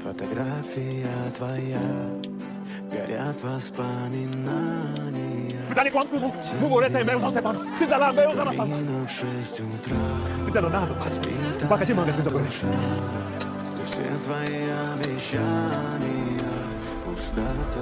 Фотография твоя, горят воспоминания. 不打你光子不？如果在这里没有上菜班，现在哪没有上了上？ В 6 утра 你带到哪子吧？把赶紧忙点，现在不能。 все твои обещания пустота.